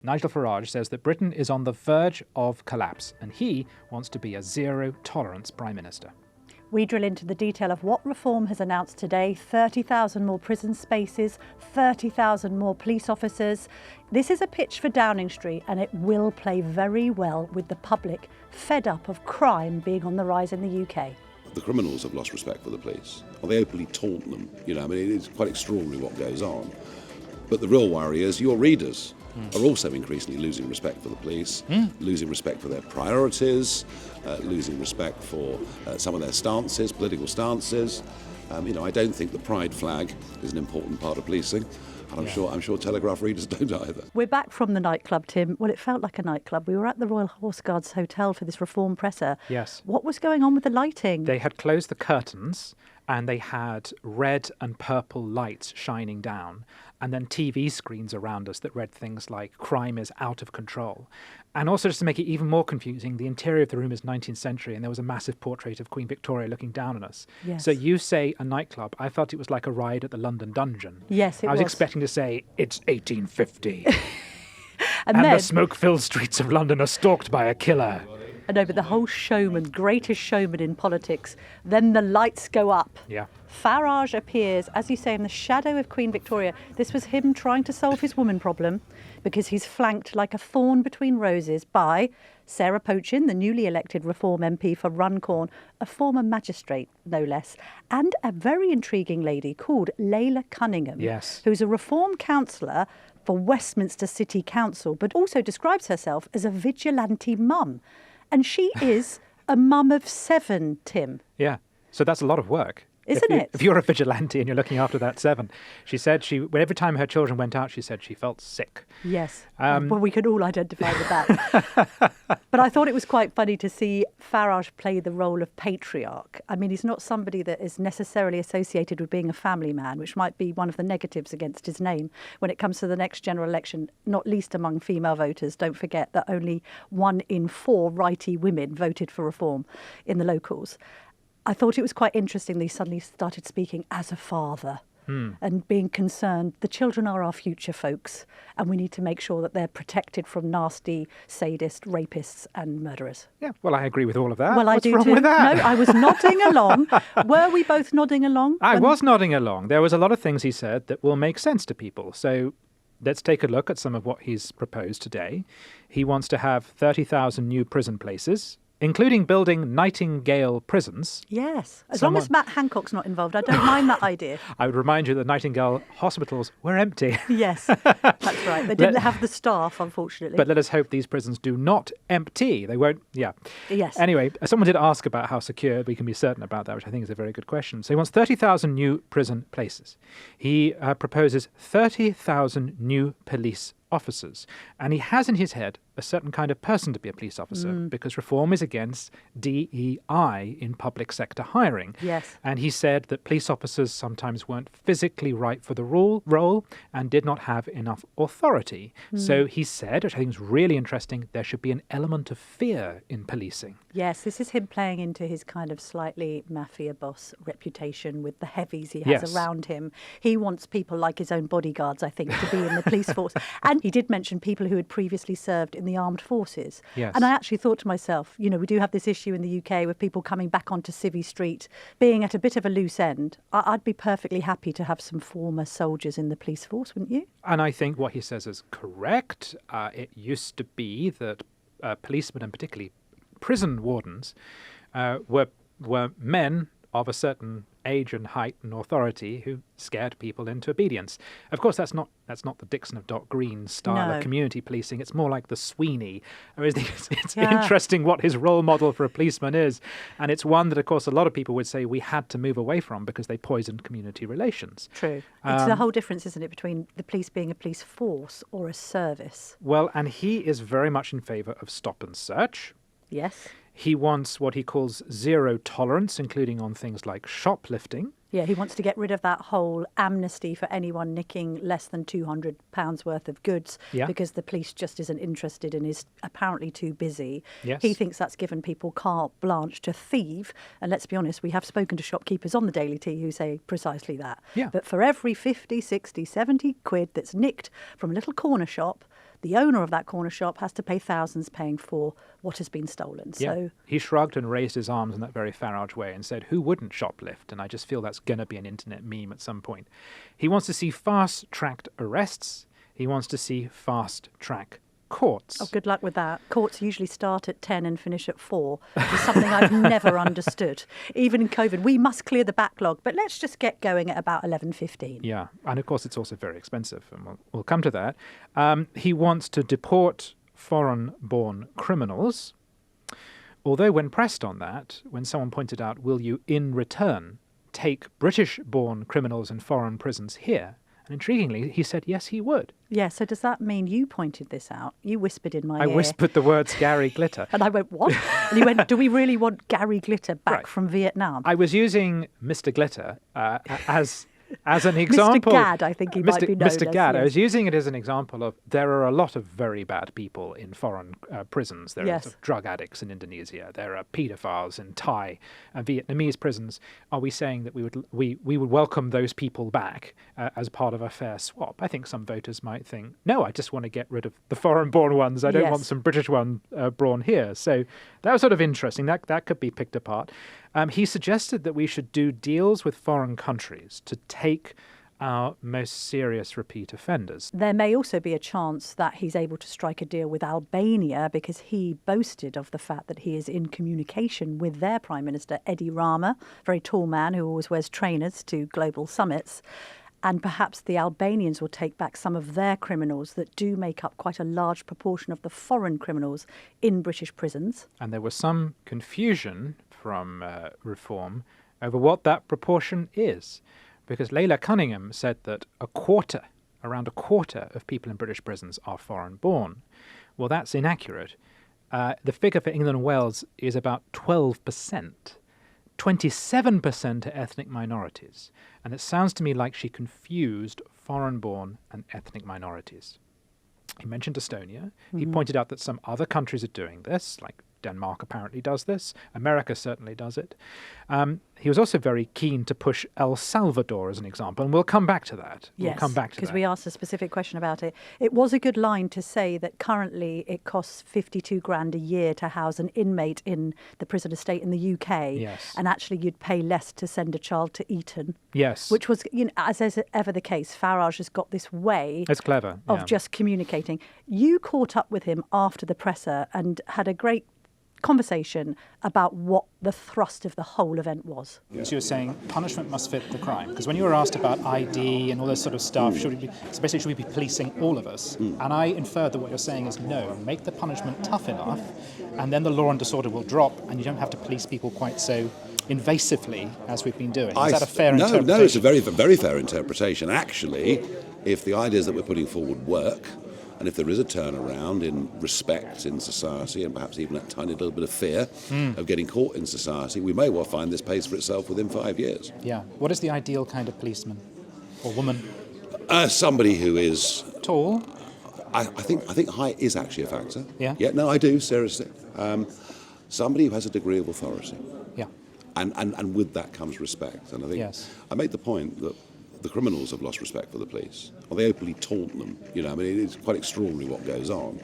Nigel Farage says that Britain is on the verge of collapse and he wants to be a zero-tolerance Prime Minister. We drill into the detail of what Reform has announced today: 30,000 more prison spaces, 30,000 more police officers. This is a pitch for Downing Street and it will play very well with the public fed up of crime being on the rise in the UK. The criminals have lost respect for the police. Well, they openly taunt them. It is quite extraordinary what goes on. But the real worry is your readers are also increasingly losing respect for the police, losing respect for their priorities, losing respect for some of their stances, political stances. I don't think the pride flag is an important part of policing. And I'm sure Telegraph readers don't either. We're back from the nightclub, Tim. Well, it felt like a nightclub. We were at the Royal Horse Guards Hotel for this Reform presser. Yes. What was going on with the lighting? They had closed the curtains and they had red and purple lights shining down, and then TV screens around us that read things like "crime is out of control." And also, just to make it even more confusing, the interior of the room is 19th century and there was a massive portrait of Queen Victoria looking down on us. Yes. So you say a nightclub. I felt it was like a ride at the London Dungeon. Yes, it was. I was expecting to say, it's 1850. and and then, the smoke-filled streets of London are stalked by a killer. I know, but the whole showman, greatest showman in politics, then the lights go up. Yeah. Farage appears, as you say, in the shadow of Queen Victoria. This was him trying to solve his woman problem because he's flanked like a thorn between roses by Sarah Pochin, the newly elected Reform MP for Runcorn, a former magistrate, no less, and a very intriguing lady called Layla Cunningham, Yes. who's a Reform councillor for Westminster City Council, but also describes herself as a vigilante mum. And she is a mum of 7, Tim. Yeah. So that's a lot of work. Isn't it? If you're a vigilante and you're looking after that 7. She said every time her children went out, she said she felt sick. Yes. Well, we could all identify with that. But I thought it was quite funny to see Farage play the role of patriarch. I mean, he's not somebody that is necessarily associated with being a family man, which might be one of the negatives against his name when it comes to the next general election, not least among female voters. Don't forget that only 1 in 4 righty women voted for Reform in the locals. I thought it was quite interesting that he suddenly started speaking as a father and being concerned. The children are our future, folks, and we need to make sure that they're protected from nasty, sadist, rapists and murderers. Yeah, well, I agree with all of that. Well, What's I do wrong too. with that? No, I was nodding along. Were we both nodding along? I was nodding along. There was a lot of things he said that will make sense to people. So let's take a look at some of what he's proposed today. He wants to have 30,000 new prison places, including building Nightingale prisons. Yes. As long as Matt Hancock's not involved, I don't mind that idea. I would remind you that Nightingale hospitals were empty. Yes, that's right. They didn't have the staff, unfortunately. But let us hope these prisons do not empty. They won't, yeah. Yes. Anyway, someone did ask about how secure we can be certain about that, which I think is a very good question. So he wants 30,000 new prison places. He proposes 30,000 new police officers. And he has in his head a certain kind of person to be a police officer because Reform is against DEI in public sector hiring. Yes. And he said that police officers sometimes weren't physically right for the role and did not have enough authority. So he said, which I think is really interesting, there should be an element of fear in policing. Yes, this is him playing into his kind of slightly mafia boss reputation with the heavies he has around him. He wants people like his own bodyguards, I think, to be in the police force. And he did mention people who had previously served in the armed forces. Yes. And I actually thought to myself, we do have this issue in the UK with people coming back onto Civvy Street being at a bit of a loose end. I'd be perfectly happy to have some former soldiers in the police force, wouldn't you? And I think what he says is correct. It used to be that policemen, and particularly prison wardens, were men of a certain age and height and authority who scared people into obedience. Of course, that's not the Dixon of Dock Green style of community policing. It's more like the Sweeney. It's interesting what his role model for a policeman is. And it's one that, of course, a lot of people would say we had to move away from because they poisoned community relations. True. It's the whole difference, isn't it, between the police being a police force or a service? Well, and he is very much in favour of stop and search. Yes. He wants what he calls zero tolerance, including on things like shoplifting. Yeah, he wants to get rid of that whole amnesty for anyone nicking less than £200 worth of goods because the police just isn't interested and is apparently too busy. Yes. He thinks that's given people carte blanche to thieve. And let's be honest, we have spoken to shopkeepers on the Daily Tea who say precisely that. Yeah. But for every 50, 60, 70 quid that's nicked from a little corner shop, the owner of that corner shop has to pay thousands paying for what has been stolen. Yeah. So He shrugged and raised his arms in that very Farage way and said, who wouldn't shoplift? And I just feel that's going to be an internet meme at some point. He wants to see fast-tracked arrests. He wants to see fast-track courts. oh, good luck with that. Courts usually start at 10 and finish at 4, which is something I've never understood. Even in COVID, we must clear the backlog, but let's just get going at about 11:15. Yeah, and of course it's also very expensive, and we'll come to that. He wants to deport foreign-born criminals, although when pressed on that, when someone pointed out, will you in return take British-born criminals in foreign prisons here? And intriguingly, he said yes, he would. Yeah, so does that mean you pointed this out? You whispered in my I ear. whispered the words Gary Glitter. And I went, what? And he went, do we really want Gary Glitter back Right. from Vietnam? I was using Mr. Glitter as an example. Mr. Gadd, I think he might be known Mr. as, Gadd. I yes. was using it as an example of there are a lot of very bad people in foreign prisons. There Yes. are sort of drug addicts in Indonesia. There are paedophiles in Thai and Vietnamese prisons. Are we saying that we would welcome those people back as part of a fair swap? I think some voters might think, no, I just want to get rid of the foreign-born ones. I don't Yes. want some British one born here. So that was sort of interesting. That could be picked apart. He suggested that we should do deals with foreign countries to take our most serious repeat offenders. There may also be a chance that he's able to strike a deal with Albania because he boasted of the fact that he is in communication with their Prime Minister, Edi Rama, very tall man who always wears trainers to global summits. And perhaps the Albanians will take back some of their criminals that do make up quite a large proportion of the foreign criminals in British prisons. And there was some confusion from Reform over what that proportion is. Because Leila Cunningham said that around a quarter of people in British prisons are foreign-born. Well, that's inaccurate. The figure for England and Wales is about 12%. 27% are ethnic minorities. And it sounds to me like she confused foreign-born and ethnic minorities. He mentioned Estonia. He pointed out that some other countries are doing this, like Denmark apparently does this. America certainly does it. He was also very keen to push El Salvador as an example, and we'll come back to that. Yes, we'll come back to that. because we asked a specific question about it. It was a good line to say that currently it costs 52 grand a year to house an inmate in the prison estate in the UK. Yes. And actually you'd pay less to send a child to Eton. Yes. Which was, as is ever the case, Farage has got this way It's clever. of yeah. just communicating. You caught up with him after the presser and had a great conversation about what the thrust of the whole event was. So you're saying punishment must fit the crime? Because when you were asked about ID and all this sort of stuff, should we be policing all of us? And I inferred that what you're saying is no, make the punishment tough enough, and then the law and disorder will drop, and you don't have to police people quite so invasively as we've been doing. Is that a fair interpretation? No, it's a very, very fair interpretation. Actually, if the ideas that we're putting forward work, and if there is a turnaround in respect in society and perhaps even a tiny little bit of fear of getting caught in society, we may well find this pays for itself within 5 years. Yeah. What is the ideal kind of policeman or woman? Somebody who is, Tall? I think height is actually a factor. Yeah? Yeah, no, I do, seriously. Somebody who has a degree of authority. Yeah. And with that comes respect. And I think Yes. I make the point that the criminals have lost respect for the police. Well, they openly taunt them. I mean, it's quite extraordinary what goes on.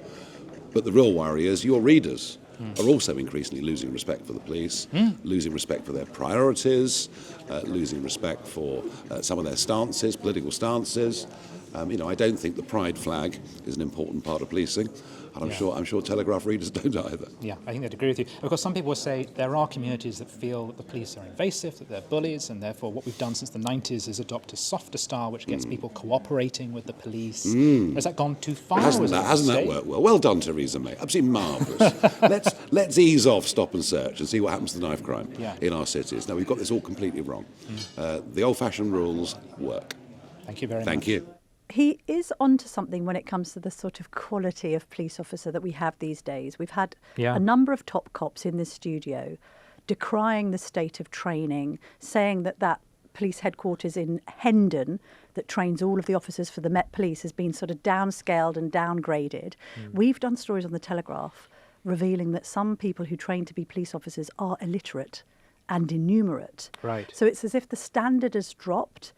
But the real worry is your readers are also increasingly losing respect for the police, losing respect for their priorities, losing respect for some of their stances, political stances. I don't think the pride flag is an important part of policing. And I'm sure Telegraph readers don't either. Yeah, I think they'd agree with you. Of course, some people will say there are communities that feel that the police are invasive, that they're bullies, and therefore what we've done since the 90s is adopt a softer style which gets people cooperating with the police. Has that gone too far? Hasn't that worked well? Well done, Theresa May. Absolutely marvellous. let's ease off stop and search and see what happens to knife crime in our cities. No, we've got this all completely wrong. The old-fashioned rules work. Thank you very much. Thank you. He is onto something when it comes to the sort of quality of police officer that we have these days. We've had a number of top cops in this studio decrying the state of training, saying that police headquarters in Hendon that trains all of the officers for the Met Police has been sort of downscaled and downgraded. We've done stories on the Telegraph revealing that some people who train to be police officers are illiterate and innumerate. Right. So it's as if the standard has dropped.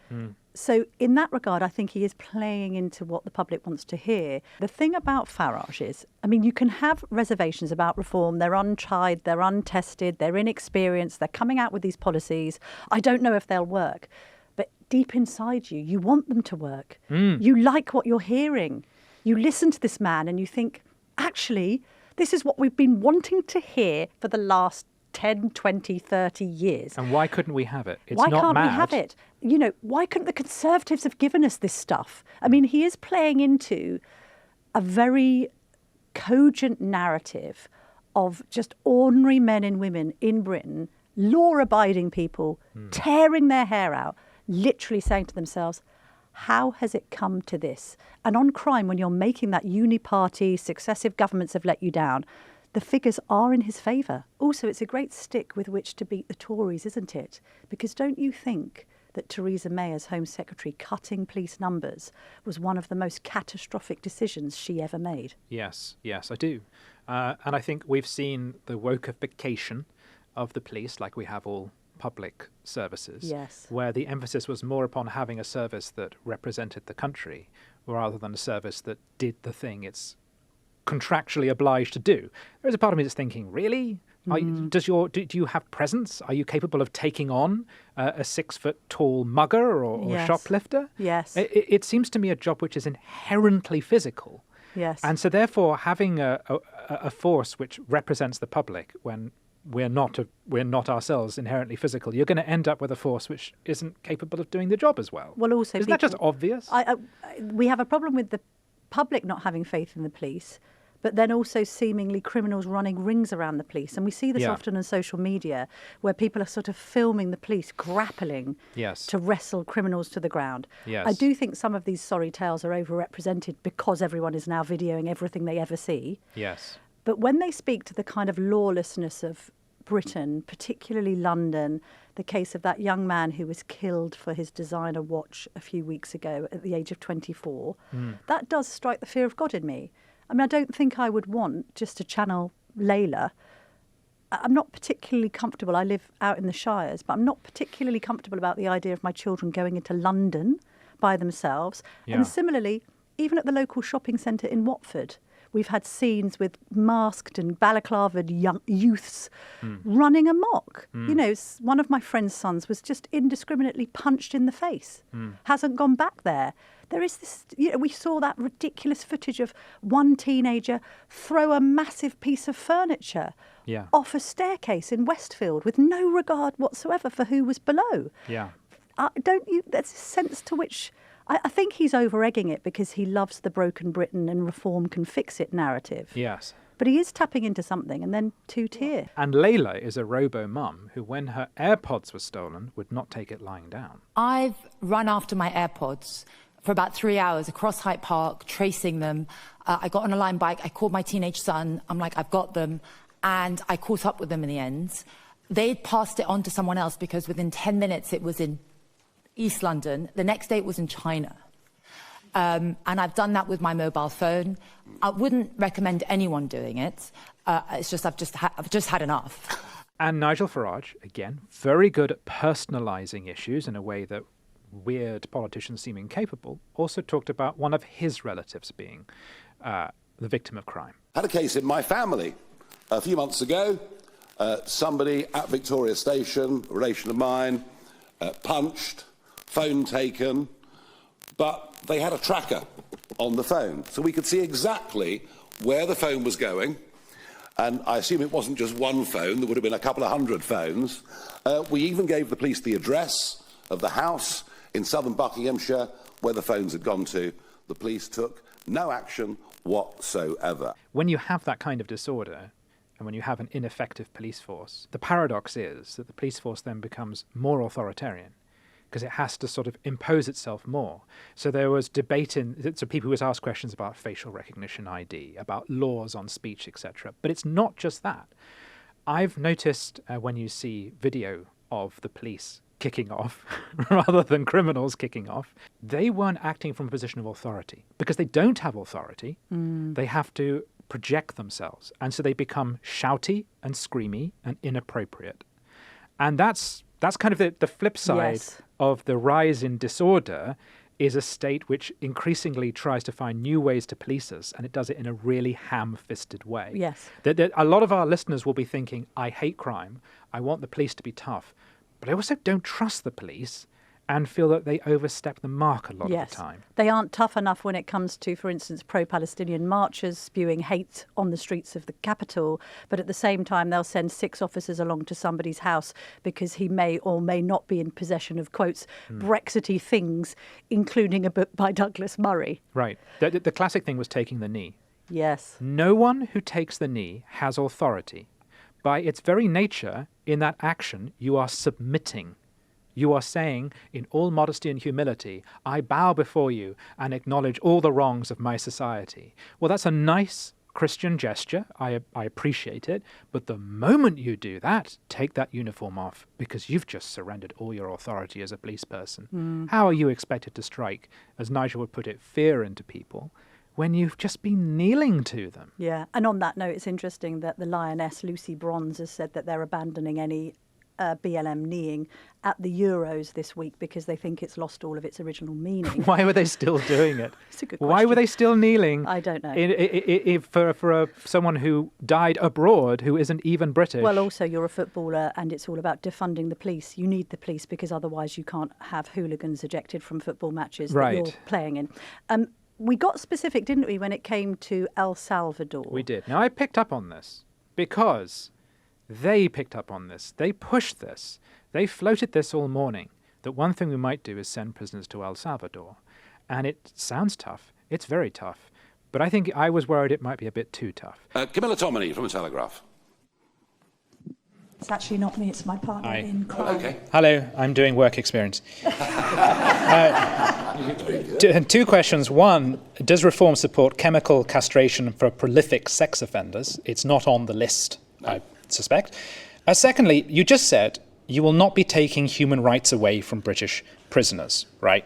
So in that regard, I think he is playing into what the public wants to hear. The thing about Farage is, I mean, you can have reservations about reform. They're untried, they're untested, they're inexperienced, they're coming out with these policies. I don't know if they'll work. But deep inside you, you want them to work. You like what you're hearing. You listen to this man and you think, actually, this is what we've been wanting to hear for the last 10, 20, 30 years. And why couldn't we have it? It's why not can't mad. we have it? You know, why couldn't the Conservatives have given us this stuff? I mean, he is playing into a very cogent narrative of just ordinary men and women in Britain, law-abiding people, tearing their hair out, literally saying to themselves, how has it come to this? And on crime, when you're making that uni-party, successive governments have let you down, the figures are in his favour. Also, it's a great stick with which to beat the Tories, isn't it? Because don't you think that Theresa May, as Home Secretary, cutting police numbers was one of the most catastrophic decisions she ever made? Yes, I do. And I think we've seen the wokeification of the police, like we have all public services, Yes. where the emphasis was more upon having a service that represented the country rather than a service that did the thing it's contractually obliged to do. There's a part of me that's thinking, really? Do you have presence? Are you capable of taking on a 6-foot-tall mugger or Yes. shoplifter? Yes. It seems to me a job which is inherently physical. Yes. And so therefore having a force which represents the public when we're not ourselves inherently physical, you're going to end up with a force which isn't capable of doing the job as well. Well, also, isn't that just people- obvious? we have a problem with the public not having faith in the police, but then also seemingly criminals running rings around the police. And we see this Yeah. often on social media, where people are sort of filming the police grappling Yes. to wrestle criminals to the ground. Yes. I do think some of these sorry tales are overrepresented because everyone is now videoing everything they ever see. Yes. But when they speak to the kind of lawlessness of Britain, particularly London, the case of that young man who was killed for his designer watch a few weeks ago at the age of 24, that does strike the fear of God in me. I mean, I don't think I would want, just to channel Layla, I'm not particularly comfortable. I live out in the Shires, but I'm not particularly comfortable about the idea of my children going into London by themselves. Yeah. And similarly, even at the local shopping centre in Watford, we've had scenes with masked and balaclavaed young youths running amok. You know, one of my friend's sons was just indiscriminately punched in the face, hasn't gone back there. There is this, you know, we saw that ridiculous footage of one teenager throw a massive piece of furniture Yeah. off a staircase in Westfield with no regard whatsoever for who was below. Yeah. Don't you? There's a sense to which I think he's over-egging it because he loves the broken Britain and reform can fix it narrative. Yes. But he is tapping into something and then two-tier. And Layla is a robo-mum who, when her AirPods were stolen, would not take it lying down. I've run after my AirPods for about 3 hours across Hyde Park, tracing them. I got on a Lime bike. I called my teenage son. I'm like, I've got them. And I caught up with them in the end. They'd passed it on to someone else because within 10 minutes it was in East London. The next day it was in China. And I've done that with my mobile phone. I wouldn't recommend anyone doing it. It's just I've just had enough. And Nigel Farage, again, very good at personalising issues in a way that weird politicians seem incapable, also talked about one of his relatives being the victim of crime. Had a case in my family a few months ago. Somebody at Victoria Station, a relation of mine, punched, phone taken, but they had a tracker on the phone, so we could see exactly where the phone was going. And I assume it wasn't just one phone, there would have been a couple of hundred phones. We even gave the police the address of the house in southern Buckinghamshire where the phones had gone to. The police took no action whatsoever. When you have that kind of disorder, and when you have an ineffective police force, the paradox is that the police force then becomes more authoritarian because it has to sort of impose itself more. So there was debate so people would ask questions about facial recognition ID, about laws on speech, etc. But it's not just that. I've noticed when you see video of the police kicking off rather than criminals kicking off, they weren't acting from a position of authority because they don't have authority. They have to project themselves. And so they become shouty and screamy and inappropriate. And that's kind of the flip side Yes. of the rise in disorder is a state which increasingly tries to find new ways to police us, and it does it in a really ham-fisted way. Yes. A lot of our listeners will be thinking, I hate crime, I want the police to be tough, but I also don't trust the police and feel that they overstep the mark a lot of the time. They aren't tough enough when it comes to, for instance, pro-Palestinian marchers spewing hate on the streets of the capital, but at the same time they'll send 6 officers along to somebody's house because he may or may not be in possession of, quotes, Brexity things, including a book by Douglas Murray. Right. The classic thing was taking the knee. Yes. No one who takes the knee has authority. By its very nature, in that action, you are submitting. You are saying, in all modesty and humility, I bow before you and acknowledge all the wrongs of my society. Well, that's a nice Christian gesture. I appreciate it. But the moment you do that, take that uniform off because you've just surrendered all your authority as a police person. How are you expected to strike, as Nigel would put it, fear into people when you've just been kneeling to them? Yeah. And on that note, it's interesting that the Lioness, Lucy Bronze, has said that they're abandoning any BLM kneeing at the Euros this week because they think it's lost all of its original meaning. Why were they still doing it? It's a good Why question. were they still kneeling? I don't know. For someone who died abroad who isn't even British. Well, also, you're a footballer and it's all about defunding the police. You need the police because otherwise you can't have hooligans ejected from football matches that you're playing in. We got specific, didn't we, when it came to El Salvador? We did. Now, I picked up on this because they picked up on this. They pushed this. They floated this all morning, that one thing we might do is send prisoners to El Salvador. And it sounds tough. It's very tough. But I think I was worried it might be a bit too tough. Camilla Tominey from the Telegraph. It's actually not me, it's my partner in crime. Okay. Hello, I'm doing work experience. 2 questions. One, does reform support chemical castration for prolific sex offenders? It's not on the list, I suspect. Secondly, you just said you will not be taking human rights away from British prisoners, right?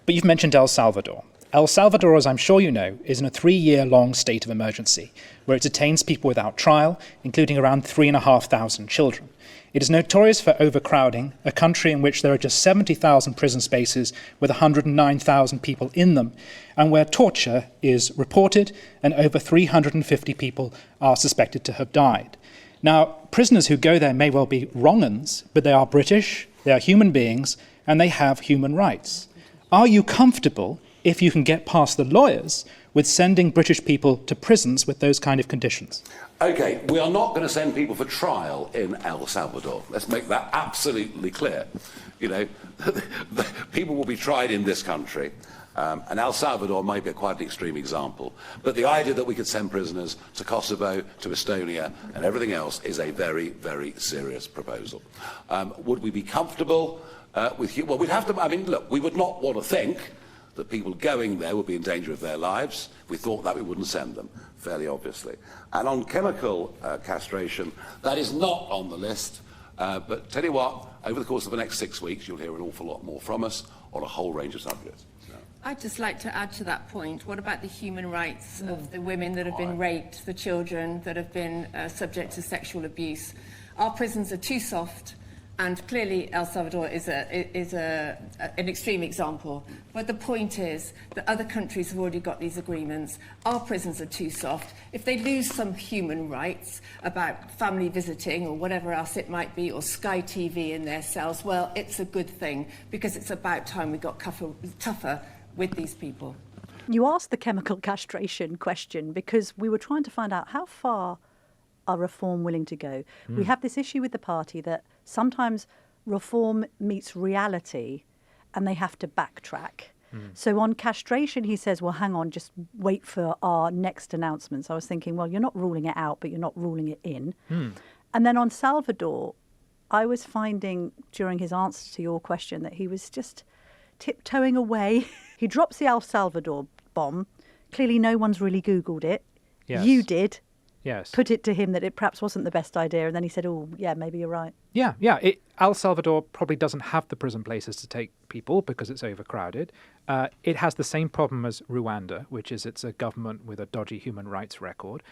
But you've mentioned El Salvador. El Salvador, as I'm sure you know, is in a 3-year-long state of emergency, where it detains people without trial, including around 3,500 children. It is notorious for overcrowding, a country in which there are just 70,000 prison spaces with 109,000 people in them, and where torture is reported and over 350 people are suspected to have died. Now, prisoners who go there may well be wrong-uns, but they are British, they are human beings, and they have human rights. Are you comfortable, if you can get past the lawyers, with sending British people to prisons with those kind of conditions? Okay, we are not going to send people for trial in El Salvador. Let's make that absolutely clear. You know, people will be tried in this country. And El Salvador might be quite an extreme example. But the idea that we could send prisoners to Kosovo, to Estonia, and everything else is a very, very serious proposal. Would we be comfortable with... Well, we'd have to... I mean, look, we would not want to think that people going there would be in danger of their lives. If we thought that, we wouldn't send them, fairly obviously. And on chemical castration, that is not on the list. But tell you what, over the course of the next 6 weeks, you'll hear an awful lot more from us on a whole range of subjects. I'd just like to add to that point, what about the human rights of the women that have been raped, the children that have been subject to sexual abuse? Our prisons are too soft, and clearly El Salvador is an extreme example. But the point is that other countries have already got these agreements. Our prisons are too soft. If they lose some human rights about family visiting or whatever else it might be, or Sky TV in their cells, well, it's a good thing, because it's about time we got tougher with these people. You asked the chemical castration question because we were trying to find out how far are reform willing to go. We have this issue with the party that sometimes reform meets reality and they have to backtrack. So on castration, he says, well, hang on, just wait for our next announcements. I was thinking, well, you're not ruling it out, but you're not ruling it in. And then on Salvador, I was finding during his answer to your question that he was just tiptoeing away. He drops the El Salvador bomb. Clearly no one's really Googled it. Yes. You did. Yes. Put it to him that it perhaps wasn't the best idea, and then he said, oh, yeah, maybe you're right. Yeah. El Salvador probably doesn't have the prison places to take people because it's overcrowded. It has the same problem as Rwanda, which is it's a government with a dodgy human rights record.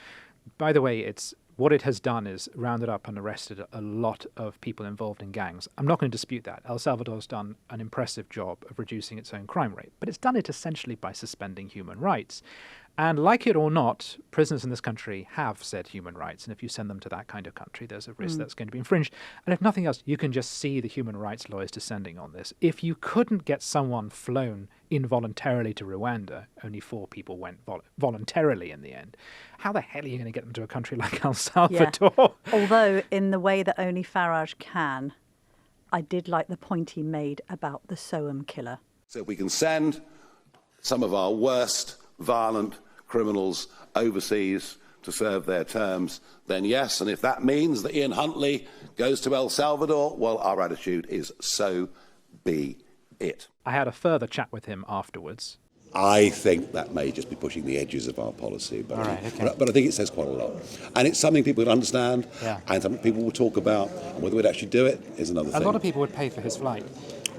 by the way, what it has done is rounded up and arrested a lot of people involved in gangs. I'm not going to dispute that. El Salvador's done an impressive job of reducing its own crime rate, but it's done it essentially by suspending human rights. And like it or not, prisoners in this country have said human rights. And if you send them to that kind of country, there's a risk that's going to be infringed. And if nothing else, you can just see the human rights lawyers descending on this. If you couldn't get someone flown involuntarily to Rwanda, only 4 people went voluntarily in the end, how the hell are you going to get them to a country like El Salvador? Yeah. Although, in the way that only Farage can, I did like the point he made about the Soham killer. So if we can send some of our worst violent criminals overseas to serve their terms, then yes. And if that means that Ian Huntley goes to El Salvador, well, our attitude is so be it. I had a further chat with him afterwards. I think that may just be pushing the edges of our policy, but, okay. but I think it says quite a lot. And it's something people would understand, Yeah. and something people will talk about, and whether we'd actually do it is another thing. A lot of people would pay for his flight.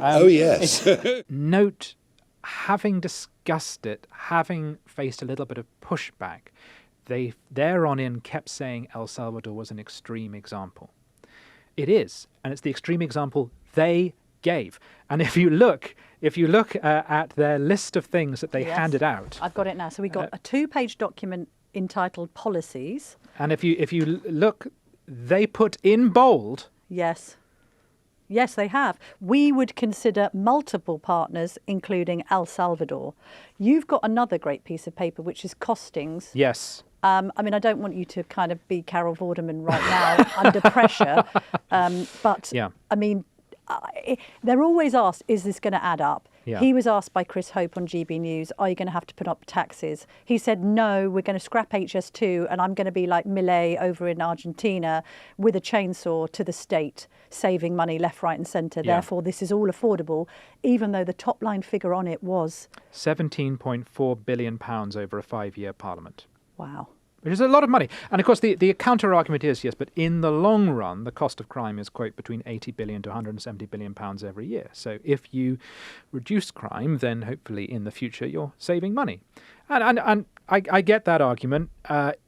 Oh, yes. Note, having discussed it, having faced a little bit of pushback, they thereon in kept saying El Salvador was an extreme example. It is, and it's the extreme example they gave. And if you look at their list of things that they handed out, I've got it now. So we got a 2-page document entitled Policies. and if you look, they put in bold. Yes. Yes, they have. We would consider multiple partners, including El Salvador. You've got another great piece of paper, which is costings. Yes. I mean, I don't want you to kind of be Carol Vorderman right now under pressure. But, Yeah. I mean, they're always asked, is this going to add up? Yeah. He was asked by Chris Hope on GB News, are you going to have to put up taxes? He said, no, we're going to scrap HS2 and I'm going to be like Milei over in Argentina with a chainsaw to the state, saving money left, right and centre. Yeah. Therefore, this is all affordable, even though the top line figure on it was... £17.4 billion over a 5-year parliament. Wow. Which is a lot of money. And of course, the counter-argument is, yes, but in the long run, the cost of crime is, quote, between 80 billion to 170 billion pounds every year. So if you reduce crime, then hopefully in the future you're saving money. And I get that argument.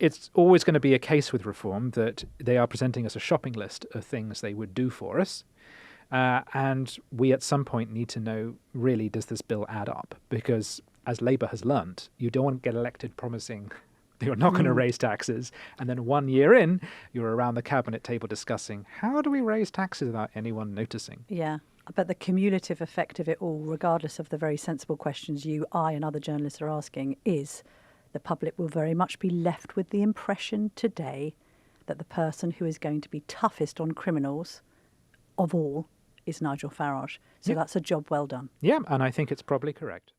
It's always going to be a case with reform that they are presenting us a shopping list of things they would do for us. And we at some point need to know, really, does this bill add up? Because as Labour has learnt, you don't want to get elected promising you're not going to raise taxes. And then 1 year in, you're around the cabinet table discussing, how do we raise taxes without anyone noticing? Yeah. But the cumulative effect of it all, regardless of the very sensible questions I and other journalists are asking, is the public will very much be left with the impression today that the person who is going to be toughest on criminals of all is Nigel Farage. So that's a job well done. Yeah, and I think it's probably correct.